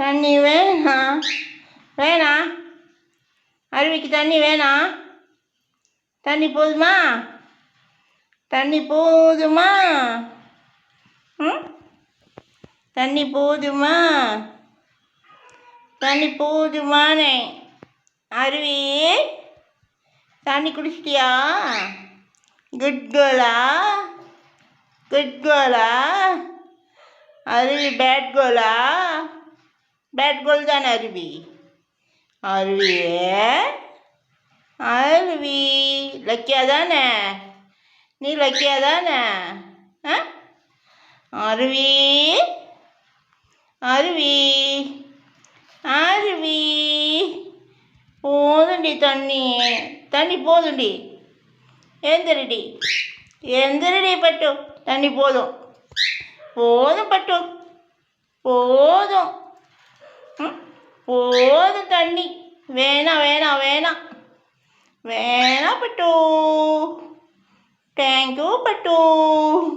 தண்ணி வேணா அருவிக்கு தண்ணி வேணாம். தண்ணி போதுமா? தண்ணி போதுமா? தண்ணி போதுமா? தண்ணி போதுமானே? அருவி தண்ணி குடிச்சிட்டியா? குட் கேர்ளா? குட் கேர்ளா? அருவி பேட் கேர்ளா? பேட் கேர்ள் தானே அருவி. அருவி லக்கியா தானே? நீ லக்கியா தானே? அருவி அருவி அருவி போதுண்டி தண்ணி போதுண்டி. எந்திரடி பட்டு. தண்ணி போதும் பட்டு. போதும் தண்ணி. வேணாம் பட்டு. தேங்க்யூ பட்டு.